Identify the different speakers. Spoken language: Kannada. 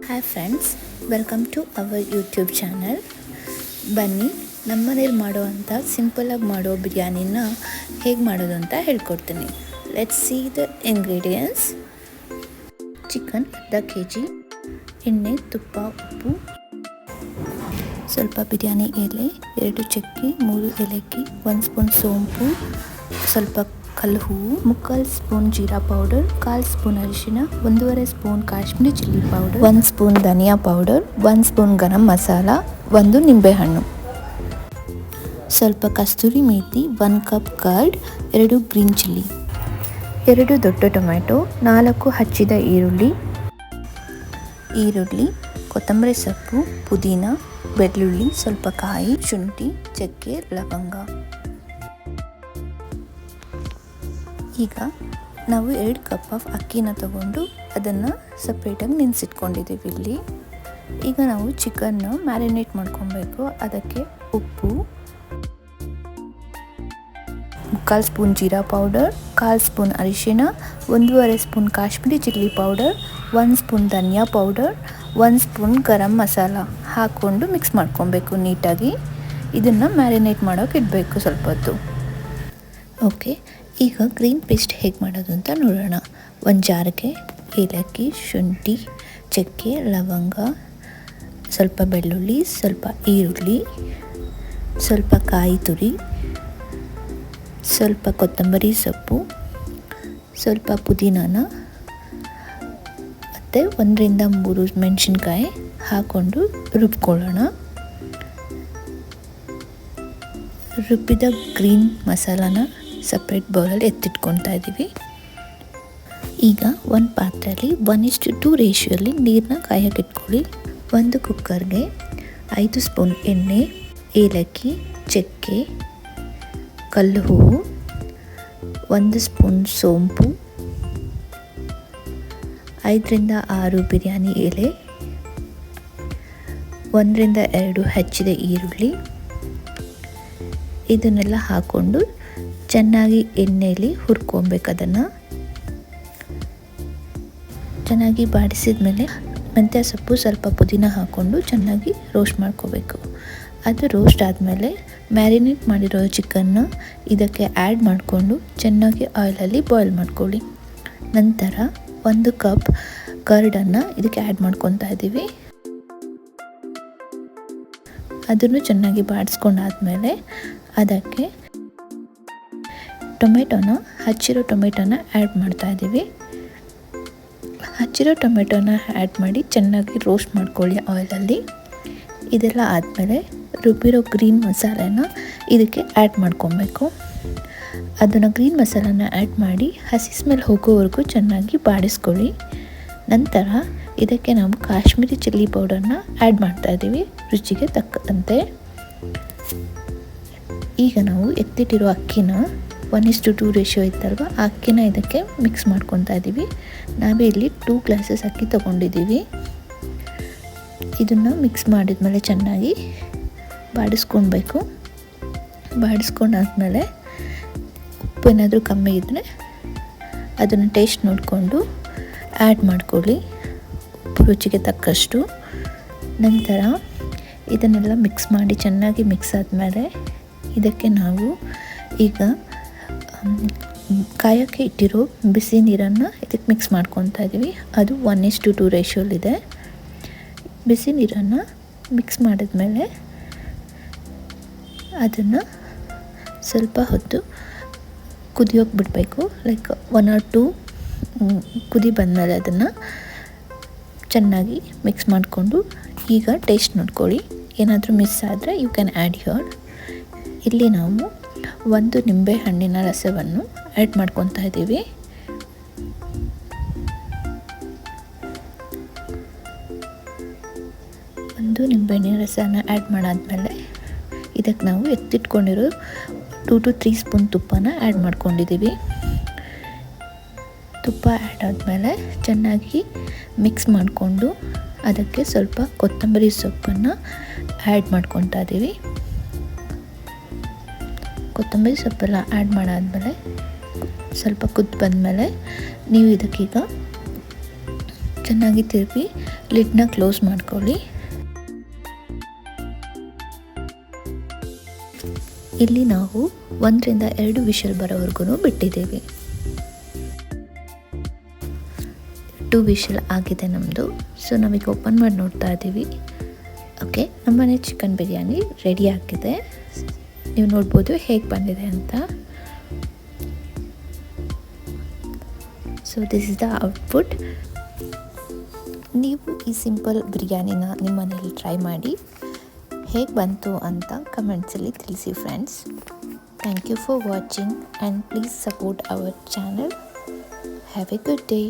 Speaker 1: Hi friends, welcome to our YouTube channel. ಬನ್ನಿ, ನಮ್ಮನೇಲಿ ಮಾಡುವಂಥ ಸಿಂಪಲಾಗಿ ಮಾಡೋ ಬಿರಿಯಾನಿನ ಹೇಗೆ ಮಾಡೋದು ಅಂತ ಹೇಳ್ಕೊಡ್ತೀನಿ. Let's see the ingredients. Chicken ಅರ್ಧ kg, ಎಣ್ಣೆ, ತುಪ್ಪ, ಉಪ್ಪು, ಸ್ವಲ್ಪ ಬಿರಿಯಾನಿ ಎಲೆ, 2 ಚಕ್ಕೆ, 3 ಏಲಕ್ಕಿ, 1 ಸ್ಪೂನ್ ಸೋಂಪು, ಸ್ವಲ್ಪ ಕಲ್ಲು ಹೂವು, 3/4 ಸ್ಪೂನ್ ಜೀರಾ ಪೌಡರ್, 1/4 ಸ್ಪೂನ್ ಅರಿಶಿನ, 1.5 spoon Kashmiri chilli powder, 1 spoon ಧನಿಯಾ ಪೌಡರ್, 1 ಸ್ಪೂನ್ ಗರಂ ಮಸಾಲ, 1 ನಿಂಬೆಹಣ್ಣು, ಸ್ವಲ್ಪ kasuri methi, 1 cup curd, 2 green chilli, 2 ದೊಡ್ಡ ಟೊಮೆಟೊ, 4 ಹಚ್ಚಿದ ಈರುಳ್ಳಿ, ಕೊತ್ತಂಬರಿ ಸೊಪ್ಪು, ಪುದೀನ, ಬೆಳ್ಳುಳ್ಳಿ, ಸ್ವಲ್ಪ ಕಾಯಿ, ಶುಂಠಿ, ಚಕ್ಕೆ, ಲವಂಗ. ಈಗ ನಾವು 2 ಕಪ್ ಆಫ್ ಅಕ್ಕಿನ ತಗೊಂಡು ಅದನ್ನು ಸಪ್ರೇಟಾಗಿ ನೆನೆಸಿಟ್ಕೊಂಡಿದ್ದೀವಿ ಇಲ್ಲಿ. ಈಗ ನಾವು ಚಿಕನ್ನ ಮ್ಯಾರಿನೇಟ್ ಮಾಡ್ಕೊಬೇಕು. ಅದಕ್ಕೆ ಉಪ್ಪು, 3/4 ಸ್ಪೂನ್ ಜೀರಾ ಪೌಡರ್, 1/4 ಸ್ಪೂನ್ ಅರಿಶಿನ, 1.5 spoon Kashmiri chilli powder, 1 spoon ಧನಿಯಾ ಪೌಡರ್, 1 ಸ್ಪೂನ್ ಗರಂ ಮಸಾಲ ಹಾಕ್ಕೊಂಡು ಮಿಕ್ಸ್ ಮಾಡ್ಕೊಬೇಕು ನೀಟಾಗಿ. ಇದನ್ನು ಮ್ಯಾರಿನೇಟ್ ಮಾಡೋಕೆ ಇಡಬೇಕು ಸ್ವಲ್ಪ ಹೊತ್ತು. ಓಕೆ, ಈಗ ಗ್ರೀನ್ ಪೇಸ್ಟ್ ಹೇಗೆ ಮಾಡೋದು ಅಂತ ನೋಡೋಣ. ಒಂದು ಜಾರಿಗೆ ಏಲಕ್ಕಿ, ಶುಂಠಿ, ಚಕ್ಕೆ, ಲವಂಗ, ಸ್ವಲ್ಪ ಬೆಳ್ಳುಳ್ಳಿ, ಸ್ವಲ್ಪ ಈರುಳ್ಳಿ, ಸ್ವಲ್ಪ ಕಾಯಿ ತುರಿ, ಸ್ವಲ್ಪ ಕೊತ್ತಂಬರಿ ಸೊಪ್ಪು, ಸ್ವಲ್ಪ ಪುದೀನಾನ ಮತ್ತು 1 ರಿಂದ 3 ಮೆಣಸಿನ್ಕಾಯಿ ಹಾಕ್ಕೊಂಡು ರುಬ್ಕೊಳ್ಳೋಣ. ರುಬ್ಬಿದ ಗ್ರೀನ್ ಮಸಾಲಾನ ಸಪ್ರೇಟ್ ಬೌಲಲ್ಲಿ ಎತ್ತಿಟ್ಕೊತಾ ಇದ್ದೀವಿ. ಈಗ ಒಂದು ಪಾತ್ರೆಯಲ್ಲಿ 1:2 ರೇಷಿಯೋಲ್ಲಿ ನೀರನ್ನ ಕಾಯಕ್ಕೆ ಇಟ್ಕೊಳ್ಳಿ. ಒಂದು ಕುಕ್ಕರ್ಗೆ 5 ಸ್ಪೂನ್ ಎಣ್ಣೆ, ಏಲಕ್ಕಿ, ಚಕ್ಕೆ, ಕಲ್ಲು ಹೂವು, 1 ಸ್ಪೂನ್ ಸೋಂಪು, 5 ರಿಂದ 6 ಬಿರಿಯಾನಿ ಎಲೆ, 1 ರಿಂದ 2 ಹೆಚ್ಚಿದ ಈರುಳ್ಳಿ, ಇದನ್ನೆಲ್ಲ ಹಾಕ್ಕೊಂಡು ಚೆನ್ನಾಗಿ ಎಣ್ಣೆಯಲ್ಲಿ ಹುರ್ಕೊಬೇಕು. ಅದನ್ನು ಚೆನ್ನಾಗಿ ಬಾಡಿಸಿದ ಮೇಲೆ ಮೆಂತ್ಯ ಸೊಪ್ಪು, ಸ್ವಲ್ಪ ಪುದೀನ ಹಾಕ್ಕೊಂಡು ಚೆನ್ನಾಗಿ ರೋಸ್ಟ್ ಮಾಡ್ಕೋಬೇಕು. ಅದು ರೋಸ್ಟ್ ಆದಮೇಲೆ ಮ್ಯಾರಿನೇಟ್ ಮಾಡಿರೋ ಚಿಕನ್ನ ಇದಕ್ಕೆ ಆ್ಯಡ್ ಮಾಡಿಕೊಂಡು ಚೆನ್ನಾಗಿ ಆಯಿಲಲ್ಲಿ ಬಾಯ್ಲ್ ಮಾಡ್ಕೊಳ್ಳಿ. ನಂತರ 1 ಕಪ್ ಕರ್ಡನ್ನು ಇದಕ್ಕೆ ಆ್ಯಡ್ ಮಾಡ್ಕೊತಾ ಇದ್ದೀವಿ. ಅದನ್ನು ಚೆನ್ನಾಗಿ ಬಾಡಿಸ್ಕೊಂಡಾದ್ಮೇಲೆ ಅದಕ್ಕೆ ಹಚ್ಚಿರೋ ಟೊಮೆಟೊನ ಆ್ಯಡ್ ಮಾಡ್ತಾ ಇದ್ದೀವಿ. ಹಚ್ಚಿರೋ ಟೊಮೆಟೊನ ಆ್ಯಡ್ ಮಾಡಿ ಚೆನ್ನಾಗಿ ರೋಸ್ಟ್ ಮಾಡ್ಕೊಳ್ಳಿ ಆಯಿಲಲ್ಲಿ. ಇದೆಲ್ಲ ಆದಮೇಲೆ ರುಬ್ಬಿರೋ ಗ್ರೀನ್ ಮಸಾಲೆನ ಇದಕ್ಕೆ ಆ್ಯಡ್ ಮಾಡ್ಕೊಬೇಕು. ಅದನ್ನು ಗ್ರೀನ್ ಮಸಾಲಾನ ಆ್ಯಡ್ ಮಾಡಿ ಹಸಿ ಸ್ಮೆಲ್ ಹೋಗೋವರೆಗೂ ಚೆನ್ನಾಗಿ ಬಾಡಿಸ್ಕೊಳ್ಳಿ. ನಂತರ ಇದಕ್ಕೆ ನಾವು ಕಾಶ್ಮೀರಿ ಚಿಲ್ಲಿ ಪೌಡರ್ನ ಆ್ಯಡ್ ಮಾಡ್ತಾ ಇದ್ದೀವಿ ರುಚಿಗೆ ತಕ್ಕಂತೆ. ಈಗ ನಾವು ಎತ್ತಿಟ್ಟಿರೋ ಅಕ್ಕಿನ 1:2 ರೇಷಿಯೋ ಇತ್ತಲ್ವ, ಆ ಅಕ್ಕಿನ ಇದಕ್ಕೆ ಮಿಕ್ಸ್ ಮಾಡ್ಕೊತಾ ಇದ್ದೀವಿ. ನಾವೇ ಇಲ್ಲಿ 2 ಗ್ಲಾಸಸ್ ಅಕ್ಕಿ ತೊಗೊಂಡಿದ್ದೀವಿ. ಇದನ್ನು ಮಿಕ್ಸ್ ಮಾಡಿದ್ಮೇಲೆ ಚೆನ್ನಾಗಿ ಬಾಡಿಸ್ಕೊಳ್ಬೇಕು. ಬಾಡಿಸ್ಕೊಂಡಾದ್ಮೇಲೆ ಉಪ್ಪು ಏನಾದರೂ ಕಮ್ಮಿ ಇದ್ದರೆ ಅದನ್ನು ಟೇಸ್ಟ್ ನೋಡಿಕೊಂಡು ಆ್ಯಡ್ ಮಾಡ್ಕೊಳ್ಳಿ, ಉಪ್ಪು ರುಚಿಗೆ ತಕ್ಕಷ್ಟು. ನಂತರ ಇದನ್ನೆಲ್ಲ ಮಿಕ್ಸ್ ಮಾಡಿ ಚೆನ್ನಾಗಿ ಮಿಕ್ಸ್ ಆದಮೇಲೆ ಇದಕ್ಕೆ ನಾವು ಈಗ ಕಾಯೋಕ್ಕೆ ಇಟ್ಟಿರೋ ಬಿಸಿ ನೀರನ್ನು ಇದಕ್ಕೆ ಮಿಕ್ಸ್ ಮಾಡ್ಕೊತಾ ಇದ್ದೀವಿ. ಅದು 1:2 ರೇಷಿಯೋಲಿದೆ. ಬಿಸಿ ನೀರನ್ನು ಮಿಕ್ಸ್ ಮಾಡಿದ್ಮೇಲೆ ಅದನ್ನು ಸ್ವಲ್ಪ ಹೊತ್ತು ಕುದಿಯೋಕೆ ಬಿಡಬೇಕು. ಲೈಕ್ 1 or 2 ಕುದಿ ಬಂದಮೇಲೆ ಅದನ್ನು ಚೆನ್ನಾಗಿ ಮಿಕ್ಸ್ ಮಾಡಿಕೊಂಡು ಈಗ ಟೇಸ್ಟ್ ನೋಡ್ಕೊಳ್ಳಿ. ಏನಾದರೂ ಮಿಸ್ ಆದರೆ ಯು ಕ್ಯಾನ್ ಆ್ಯಡ್ ಹಿಯರ್. ಇಲ್ಲಿ ನಾವು 1 ನಿಂಬೆ ಹಣ್ಣಿನ ರಸವನ್ನು ಆ್ಯಡ್ ಮಾಡ್ಕೊತಾ ಇದ್ದೀವಿ. ಒಂದು ನಿಂಬೆಹಣ್ಣಿನ ರಸನ ಆ್ಯಡ್ ಮಾಡಾದ್ಮೇಲೆ ಇದಕ್ಕೆ ನಾವು ಎತ್ತಿಟ್ಕೊಂಡಿರೋ 2 to 3 ಸ್ಪೂನ್ ತುಪ್ಪನ ಆ್ಯಡ್ ಮಾಡ್ಕೊಂಡಿದ್ದೀವಿ. ತುಪ್ಪ ಆ್ಯಡ್ ಆದಮೇಲೆ ಚೆನ್ನಾಗಿ ಮಿಕ್ಸ್ ಮಾಡಿಕೊಂಡು ಅದಕ್ಕೆ ಸ್ವಲ್ಪ ಕೊತ್ತಂಬರಿ ಸೊಪ್ಪನ್ನು ಆ್ಯಡ್ ಮಾಡ್ಕೊತಾ ಇದ್ದೀವಿ. ಕೊತ್ತಂಬರಿ ಸೊಪ್ಪೆಲ್ಲ ಆ್ಯಡ್ ಮಾಡಾದಮೇಲೆ ಸ್ವಲ್ಪ ಕುದ್ದು ಬಂದಮೇಲೆ ನೀವು ಇದಕ್ಕೀಗ ಚೆನ್ನಾಗಿ ತಿರುಗಿ ಲಿಡ್ನ ಕ್ಲೋಸ್ ಮಾಡ್ಕೊಳ್ಳಿ. ಇಲ್ಲಿ ನಾವು 1 ರಿಂದ 2 ವಿಷಲ್ ಬರೋವರೆಗೂ ಬಿಟ್ಟಿದ್ದೀವಿ. 2 ವಿಷಲ್ ಆಗಿದೆ ನಮ್ಮದು. ಸೊ ನಾವೀಗ ಓಪನ್ ಮಾಡಿ ನೋಡ್ತಾ ಇದ್ದೀವಿ. ಓಕೆ, ನಮ್ಮನೆ ಚಿಕನ್ ಬಿರಿಯಾನಿ ರೆಡಿ ಆಗಿದೆ. ನೀವು ನೋಡ್ಬೋದು ಹೇಗೆ ಬಂದಿದೆ ಅಂತ. So this is the output. ನೀವು ಈ ಸಿಂಪಲ್ ಬಿರಿಯಾನಿನ ನಿಮ್ಮ ಮನೇಲಿ ಟ್ರೈ ಮಾಡಿ ಹೇಗೆ ಬಂತು ಅಂತ ಕಮೆಂಟ್ಸಲ್ಲಿ ತಿಳಿಸಿ friends. Thank you for watching and please support our channel. Have a good day.